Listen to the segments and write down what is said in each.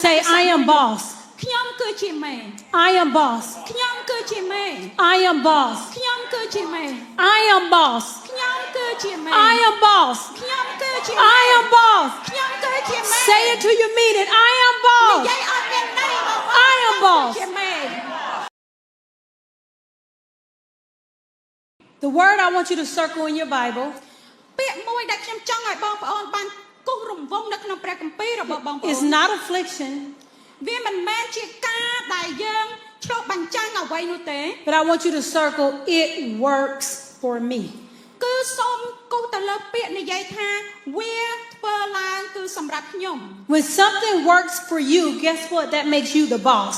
Say, I am boss. ខ្ញុំគឺជាមេ I am boss. ខ្ញុំគឺជាមេ I am boss. ខ្ញុំគឺជាមេ I am boss. ខ្ញុំគឺជាមេ I am boss. ខ្ញុំគឺជាមេ I am boss. ខ្ញុំគឺជាមេ Say it till you mean it. I am និ boss. យាយអត់មានន័យបង I am boss. ជាមេ The word I want you to circle in your Bible ពាក្យមួយដែលខ្ញុំចង់ឲ្យបងប្អូនបានគូសរង្វង់នៅក្នុងព្រះគម្ពីររបស់បងប្អូ is ន not affliction, វាមិនមែនជាការដែលយើងឆ្លុះបញ្ចាំងអ្វីនោះទេ but I want you to circle it works for me. គឺសូមគូសទៅលើពាក្យនិយាយថាវាធ្វើឡើងគឺសម្រាប់ខ្ញុំ When something works for you, guess what? That makes you the boss.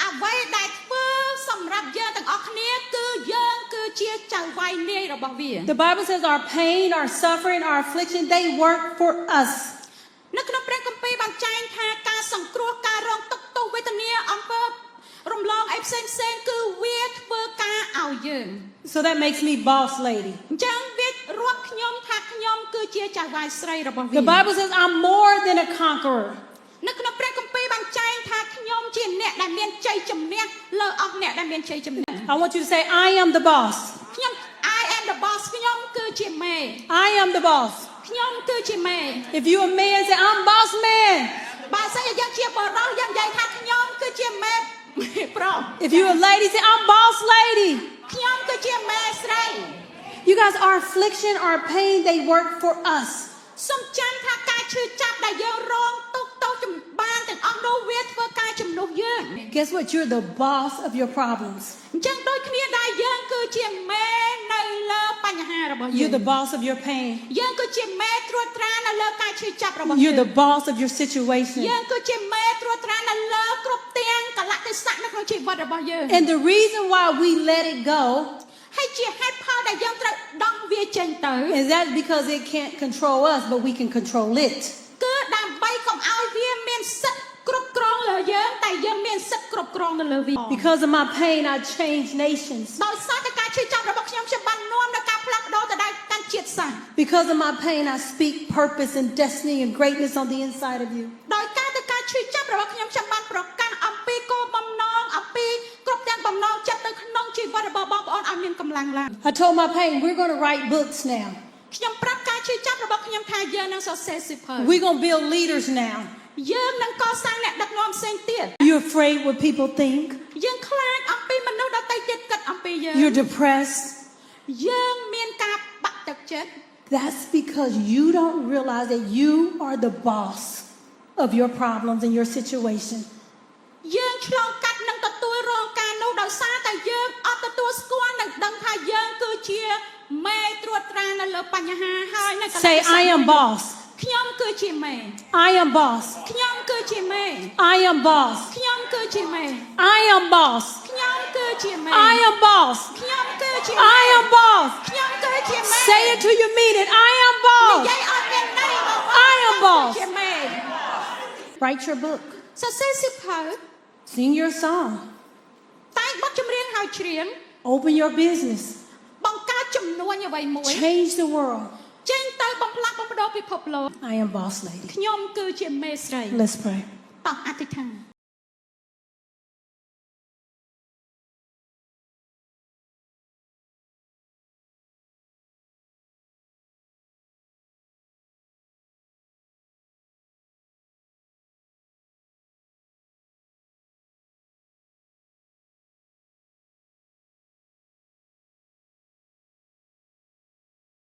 អ្វីដែលធ្វើសម្រាប់យើងទាំងអស់គ្នាគឺយើងគឺជាចៅវាយនាយរបស់វា The Bible says our pain, our suffering, our affliction, they work for us. នៅក្នុងព្រះគម្ពីរបានចែងថាការសង្គ្រោះការរងទុក្ខទោសវេទនាអំពើរំលងអីផ្សេងៗគឺវាធ្វើការឲ្យយើង So that makes me boss lady. អញ្ចឹងវារាប់ខ្ញុំថាខ្ញុំគឺជាចៅវាយស្រីរបស់វា The Bible says I'm more than a conqueror. នៅក្នុងព្រះគម្ពីរបានចែងថាខ្ញុំជាអ្នកដែលមានជ័យជំនះលើអស់អ្នកដែលមានជ័យជំនះ I want you to say, I am the boss. ខ្ញុំ I am the boss ខ្ញុំគឺជាមេ I am the boss. ខ្ញុំគឺជាមេ If you a man, say, I'm boss man. បើសិនជាយើងជាបរិសុទ្ធយើងនិយាយថាខ្ញុំគឺជាមេប្រុស If you a lady, say, I'm boss lady. ខ្ញុំគឺជាមេស្រី You guys, our affliction, our pain, they work for us. សូមចាំថាការឈឺចាប់ដែលយើងរងទុក្ខទោសចម្បានទាំងអស់នោះវាធ្វើការជំនួសយើង Guess what? You're the boss of your problems. អញ្ចឹងដូចគ្នាដែរយើងគឺជាមេនៅលើបញ្ហារបស់យើង You're the boss of your pain. យើងគឺជាមេត្រួតត្រានៅលើការឈឺចាប់របស់យើង You're the boss of your situation. យើងគឺជាមេត្រួតត្រានៅលើគ្រប់ទាំងកលៈទេសៈនៅក្នុងជីវិតរបស់យើង And the reason why we let it go ហើយជាហេតុផលដែលយើងត្រូវដោះវាចេញទៅ is that because it can't control us, but we can control it. គឺដើម្បីកុំឲ្យវាមានសិទ្ធិគ្រប់គ្រងលើយើងតែយើងមានសិទ្ធិគ្រប់គ្រងនៅលើវា Because of my pain, I changed nations. ដោយសារតែការឈឺចាប់របស់ខ្ញុំបាននាំដល់ការផ្លាស់ប្ដូរទៅដល់កាន់ជាតិសាសន៍ Because of my pain, I speak purpose and destiny and greatness on the inside of you. ដោយការទៅការឈឺចាប់របស់ខ្ញុំបានប្រកាសអំពីគោលបំណងអំពីគ្រប់ទាំងបំណងចិត្តនៅក្នុងជីវិតរបស់បងប្អូនឲ្យមានកម្លាំងឡើង I told my pain, we're going to write books now. ខ្ញុំប្រាប់ការឈឺចាប់របស់ខ្ញុំថាយើងនឹងសរសេរសៀវភៅ We're going to build leaders now. យើងនឹងកសាងអ្នកដឹកនាំផ្សេងទៀត You're afraid what people think. យើងខ្លាចអំពីមនុស្សដទៃទៀតគិតអំពីយើង You're depressed. យើងមានការបាក់ទឹកចិត្ត That's because you don't realize that you are the boss of your problems and your situation. យើងឆ្លងកាត់នឹងទទួលរងការនោះដោយសារតែយើងអត់ទទួលស្គាល់និងដឹងថាយើងគឺជាមេត្រួតត្រានៅលើបញ្ហាហើយនៅកន្លែង Say, I am boss. ខ្ញុំគឺជាមេ I am boss. ខ្ញុំគឺជាមេ I am boss. ខ្ញុំគឺជាមេ I am boss. ខ្ញុំគឺជាមេ I am boss. ខ្ញុំគឺជាមេ I am boss. ខ្ញុំគឺជាមេ Say it till you mean it. I am និ boss. យាយអត់មានន័យបង I am boss. ជាមេ Write your book. សរសេរសៀវភៅ Sing your song. តែងបទចម្រៀងហើយច្រៀង Open your business. បង្កើតចំនួនអ្វីមួយ Change the world. ចេញទៅបំផ្លាស់បំប្ដូរពិភពលោក I am boss lady. ខ្ញុំគឺជាមេស្រី Let's pray. តោះអធិដ្ឋាន